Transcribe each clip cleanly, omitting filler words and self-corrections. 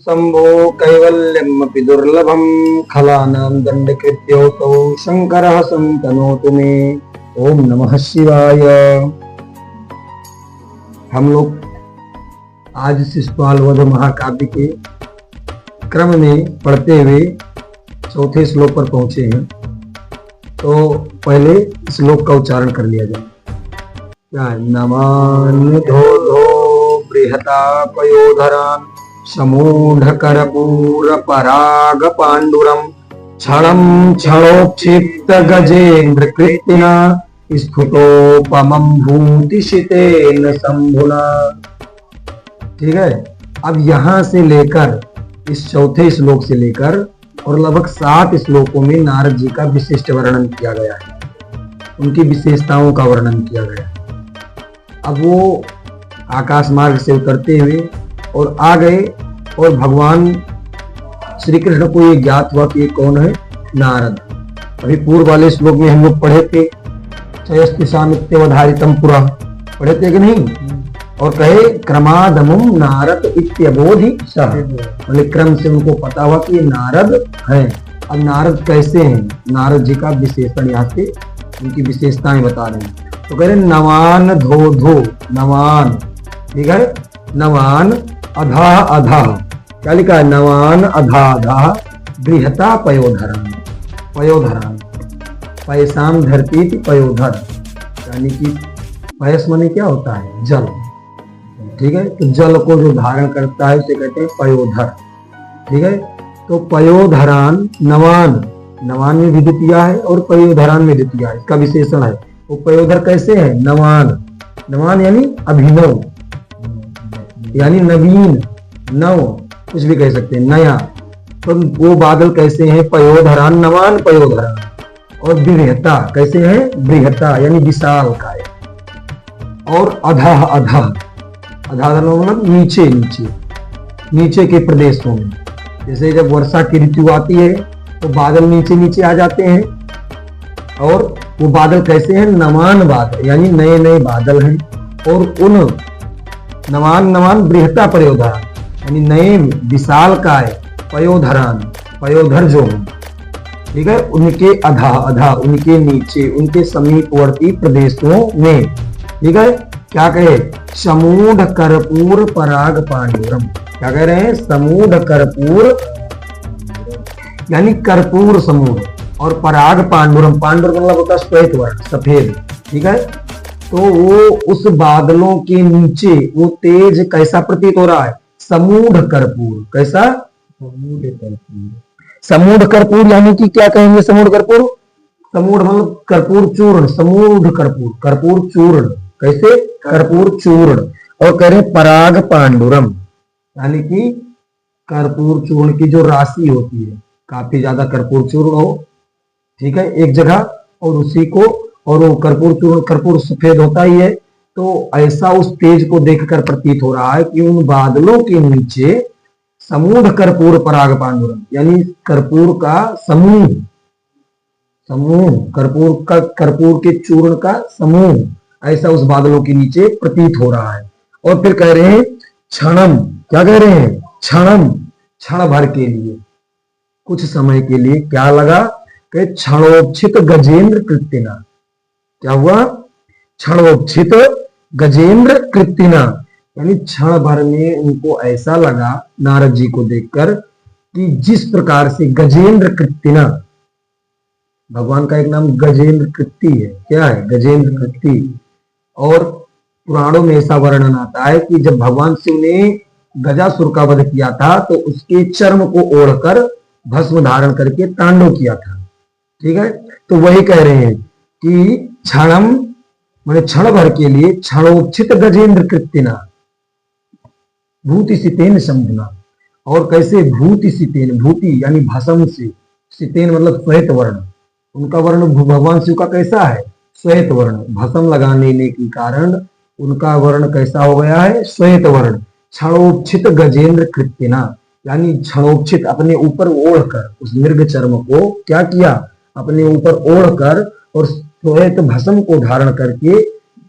शंभो कैवल्यमपि दुर्लभम खलानां दंडकृत्योऽसौ शंकरः संतनोतु मे। ओम नमः शिवाय। हम लोग आज शिशुपाल वध महाकाव्य के क्रम में पढ़ते हुए चौथे श्लोक पर पहुंचे हैं। तो पहले श्लोक का उच्चारण कर लिया जाए। नमान् धो धो बृहता पयोधरान् समूढ़ कर्पूर पराग पांडुरम क्षणं क्षणोक्षिप्त गजेन्द्र कृत्तिना स्फुटोपमं भूतिशितेन शंभुना। ठीक है, अब यहां से लेकर इस चौथे श्लोक से लेकर और लगभग 7 श्लोकों में नारद जी का विशिष्ट वर्णन किया गया है, उनकी विशेषताओं का वर्णन किया गया है। अब वो आकाश मार्ग से उतरते हुए और आ गए और भगवान श्री कृष्ण को ये ज्ञात हुआ कि ये कौन है, नारद। अभी पूर्व वाले श्लोक में हम लोग पढ़े थे, चयस्तिशामित्यवधारितम पुरा पढ़े थे कि नहीं, और कहे क्रमादमुम नारद इत्यबोधि सह, मतलब क्रम से उनको पता हुआ कि ये नारद है। अब नारद कैसे हैं, नारद जी का विशेषण यहाँ से उनकी विशेषताएं बता रहे हैं। तो कह रहे नवान धो धो, नवान, ठीक है, नवान अधा अधा, क्या लिखा है, नवान अधा अधा बृहता पयोधरान, पयोधरान पैसाम धरती पयोधर, यानी कि पयस माने क्या होता है, जल। ठीक है, तो जल को जो धारण करता है उसे कहते हैं पयोधर। ठीक है, तो पयोधरान, नवान, नवान में भी द्वितीय है और पयोधरान में द्वितीय है, इसका विशेषण है। वो पयोधर कैसे है, नवान, नवान यानी अभिनव, यानी नवीन, नव, कुछ भी कह सकते हैं, नया। तो वो बादल कैसे हैं, पयोधरान, नवान पयोधरान। और बृहता कैसे हैं, बृहता यानी विशाल काय। और अधा अधा, अधा मतलब नीचे नीचे, नीचे के प्रदेशों में। जैसे जब वर्षा की ऋतु आती है तो बादल नीचे नीचे आ जाते हैं, और वो बादल कैसे हैं, नवान बादल यानी नए नए बादल हैं। और उन नवान, नवान बृहता पयोधरान यानी नए विशाल काय पयोधरान, पयोधर जो हैं, ठीक है, उनके अधा अधा, उनके नीचे, उनके समीपवर्ती प्रदेशों में। ठीक है, क्या कहे, समूढ़ कर्पूर पराग पांडुरम, क्या कह रहे हैं, समूढ़ कर्पूर यानी कर्पूर समूढ़, और पराग पांडुरम, पांडुर मतलब होता है श्वेत वर्ण, सफेद। ठीक है, तो वो उस बादलों के नीचे वो तेज कैसा प्रतीत हो रहा है, समूढ़ कर्पूर, कैसा, समूढ़ कर्पूर यानी कि क्या कहेंगे, समूढ़ कर्पूर, समूढ़ मतलब कर्पूर चूर्ण, समूढ़ कर्पूर, कर्पूर चूर्ण, कैसे, कर्पूर चूर्ण। और कह रहे पराग पांडुरम यानी कि कर्पूर चूर्ण की जो राशि होती है, काफी ज्यादा कर्पूर चूर्ण हो, ठीक है, एक जगह, और उसी को, और वो कर्पूर चूर्ण, कर्पूर सफेद होता ही है, तो ऐसा उस तेज को देखकर प्रतीत हो रहा है कि उन बादलों के नीचे समूढ़ कर्पूर पराग पांडुरम यानी कर्पूर का समूह, समूह कर्पूर का, कर्पूर के चूर्ण का समूह ऐसा उस बादलों के नीचे प्रतीत हो रहा है। और फिर कह रहे हैं क्षणम, क्या कह रहे हैं, क्षणम, क्षण भर के लिए, कुछ समय के लिए, क्या लगा, कि क्षणोक्षित गजेंद्र कृत्तिना, क्या हुआ, क्षणोक्षित गजेंद्र कृत्तिना यानी क्षण भर में उनको ऐसा लगा नारद जी को देखकर कि जिस प्रकार से गजेंद्र कृत्तिना, भगवान का एक नाम गजेंद्र कृत्ति है, क्या है, गजेंद्र कृत्ति। और पुराणों में ऐसा वर्णन आता है कि जब भगवान शिव ने गजासुर का वध किया था तो उसके चर्म को ओढ़कर भस्म धारण करके तांडव किया था। ठीक है, तो वही कह रहे हैं कि क्षणम मैंने क्षण भर के लिए, क्षणोक्षित गजेंद्र कृत्तिना भूति सितेन शंभुना। और कैसे, भूति सितेन, भूति यानी भस्म से, सितेन मतलब श्वेत वर्ण, उनका वर्ण भगवान शिव का कैसा है, श्वेत वर्ण, भस्म लगाने के कारण उनका वर्ण कैसा हो गया है, श्वेत वर्ण। क्षणोक्षित गजेंद्र कृत्तिना यानी क्षणोक्षित अपने ऊपर ओढ़कर, उस मृग चर्म को क्या किया, अपने ऊपर ओढ़कर और श्वेत भस्म को धारण करके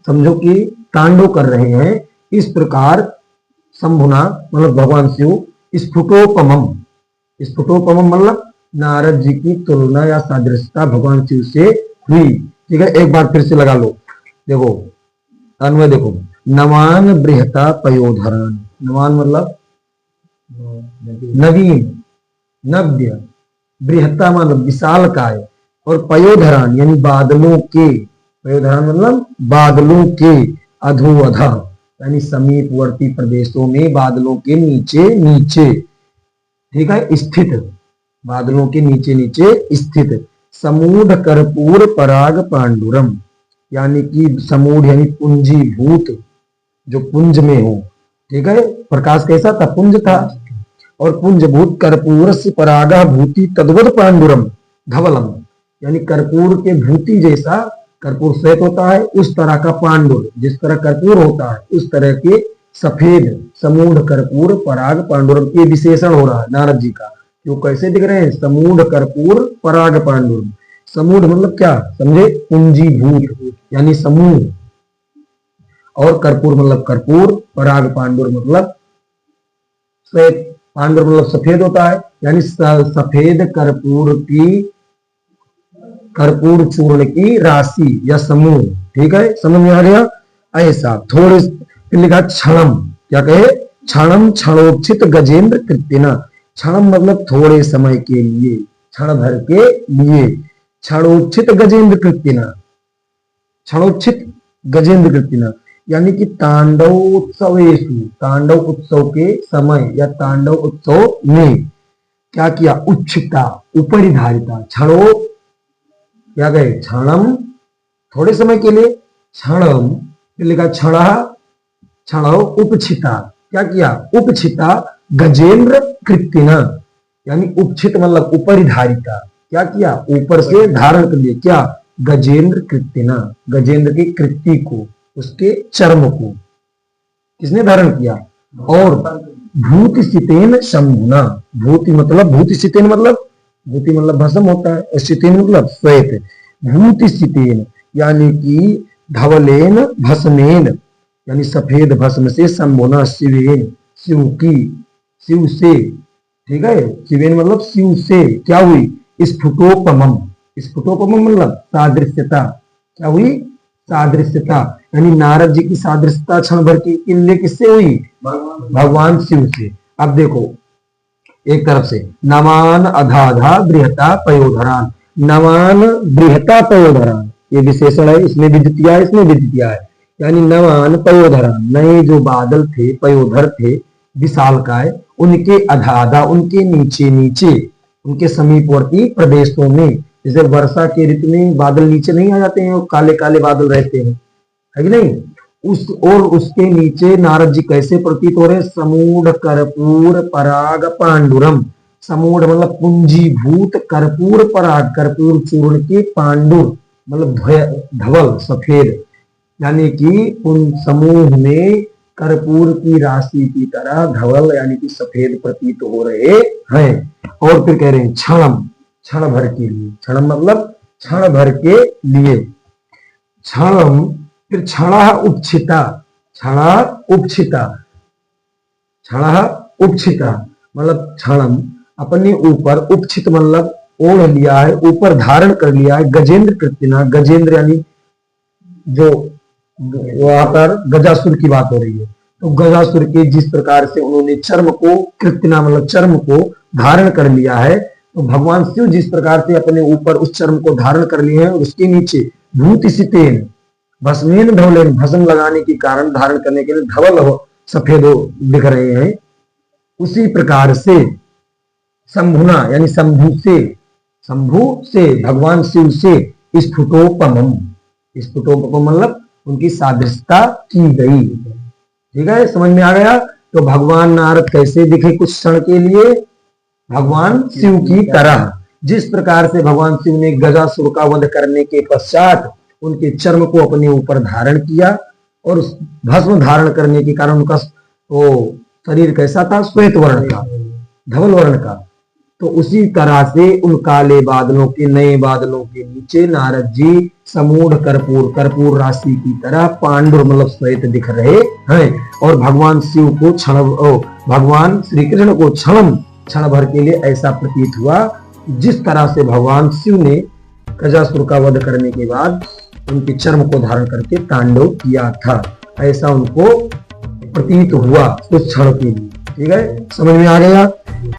समझो कि तांडव कर रहे हैं। इस प्रकार शंभुना मतलब भगवान शिव स्फुटोपमम। स्फुटोपमम मतलब नारद जी की तुलना या सादृश्यता भगवान शिव से हुई। ठीक है, एक बार फिर से लगा लो। देखो अन्वय देखो, नवान बृहता पयोधरान। नवान मतलब नवीन, नव्य, बृहता मतलब विशाल काय, और पयोधरान यानी बादलों के, पयोधरान मतलब बादलों के, अधोअधा यानी समीपवर्ती प्रदेशों में बादलों के नीचे नीचे, ठीक है, स्थित, बादलों के नीचे नीचे स्थित, समूढ़ कर्पूर पराग पांडुरम यानी कि समूढ़ यानी पुंजीभूत, जो पुंज में हो। ठीक है, प्रकाश कैसा था, पुंज था, और पुंजभूत कर्पूर से परागा भूति तद्वत पांडुरम धवलम यानी कर्पूर के भूति जैसा, कर्पूर श्वेत होता है उस तरह का पांडुर, जिस तरह कर्पूर होता है उस तरह के सफेद समूढ़ कर्पूर पराग पांडुरम, ये विशेषण हो रहा है नारद जी का। जो कैसे दिख रहे हैं, समूढ़ कर्पूर पराग पांडुरम। समूढ़ मतलब क्या समझे, पुंजीभूत यानी समूह, और कर्पूर मतलब कर्पूर, पराग पांडुर मतलब श्वेत, पांडुर मतलब सफेद होता है, यानी सफेद कर्पूर की, कर्पूर चूर्ण की राशि या समूह। ठीक है, समझ में आ गया। ऐसा थोड़े लिखा क्षणम, क्या कहे, क्षणम क्षणोक्षित गजेंद्र कृत्यना। क्षणम मतलब थोड़े समय के लिए, क्षण भर के लिए, क्षणोक्षित गजेंद्र कृत्यना, क्षणोक्षित गजेंद्र कृत्यना यानी कि तांडव उत्सवेशु, तांडव उत्सव के समय या तांडव उत्सव में क्या किया, उच्छिता उपरिधारिता, क्षणो क्या कहे, क्षणम थोड़े समय के लिए, क्षणम फिर लिखा क्षण, क्षण उपछिता, क्या किया, उपछिता गजेंद्र कृत्यना यानी उपछित मतलब उपरिधारिता, क्या किया, ऊपर से धारण कर लिया, क्या, गजेंद्र कृत्यना, गजेंद्र की कृति को, उसके चर्म को किसने धारण किया, और भूति सितेन शंभुना, भूति मतलब, भूति सितेन मतलब, भूति मतलब भस्म होता है, और सितेन मतलब श्वेत, भूति सितेन यानी कि धवलेन भस्मेन यानी सफेद भस्म से, शंभुना शिवेन शिव की, शिव से। ठीक है, शिवेन मतलब शिव से क्या हुई, स्फुटोपमम, स्फुटोपमम मतलब सादृश्यता, क्या हुई, सादृश्यता यानी नारद जी की सादृश्यता क्षण भर की किल्ले किससे हुई, भगवान शिव से। अब देखो एक तरफ से नवान अधाधा बृहता पयोधरान, नवान बृहता पयोधरान ये विशेषण है, इसमें भी द्वितीया है, इसमें भी द्वितीया है, यानी नवान पयोधरान नए जो बादल थे, पयोधर थे विशालकाय, उनके अधाधा उनके नीचे नीचे, उनके समीपवर्ती प्रदेशों में, जैसे वर्षा के ऋतु में बादल नीचे नहीं आ जाते हैं, काले काले बादल रहते हैं, है कि नहीं, उस और उसके नीचे नारद जी कैसे प्रतीत हो रहे, समूढ़ कर्पूर पराग पांडुरम, समूढ़ मतलब पूंजीभूत, कर्पूर पराग कर्पूर चूर्ण के, पांडुर मतलब धवल सफेद, यानी कि उन समूह में कर्पूर की राशि की तरह धवल यानी कि सफेद प्रतीत हो रहे हैं। और फिर कह रहे हैं क्षणम, क्षण भर के लिए, क्षण मतलब क्षण भर के लिए, क्षणम फिर क्षण उपछिता, क्षण उपछिता, क्षण उपछिता मतलब क्षणम अपने ऊपर, उपछित मतलब ओढ़ लिया है, ऊपर धारण कर लिया है, गजेंद्र कृत्यना, गजेंद्र यानी जो वहां पर गजासुर की बात हो रही है, तो गजासुर के जिस प्रकार से उन्होंने चर्म को, कृत्यना मतलब चर्म को धारण कर लिया है, तो भगवान शिव जिस प्रकार से अपने ऊपर उस चर्म को धारण कर लिए हैं, और उसके नीचे भूति सितेन भस्मेन धवलेन भस्म लगाने के कारण धारण करने के लिए धवल हो सफेद दिख रहे हैं, उसी प्रकार से शंभुना यानी शंभु से, शंभु से भगवान शिव से स्फुटोपमम, स्फुटोपमम मतलब उनकी सादृश्यता की गई। ठीक है, समझ में आ गया। तो भगवान नारद कैसे दिखे कुछ क्षण के लिए, भगवान शिव की तरह, जिस प्रकार से भगवान शिव ने गजासुर का वध करने के पश्चात उनके चर्म को अपने ऊपर धारण किया, और उस भस्म धारण करने के कारण उनका वो शरीर कैसा था, श्वेत वर्ण का, धवल वर्ण का, तो उसी तरह से उन काले बादलों के, नए बादलों के नीचे नारद जी समूढ़ कर्पूर, कर्पूर राशि की तरह पांडुर मतलब श्वेत दिख रहे हैं। और भगवान शिव को भगवान श्री कृष्ण को क्षण भर के लिए ऐसा प्रतीत हुआ, जिस तरह से भगवान शिव ने गजासुर का वध करने के बाद उनके चर्म को धारण करके तांडव किया था, ऐसा उनको प्रतीत हुआ उस क्षण के लिए। ठीक है, समझ में आ गया।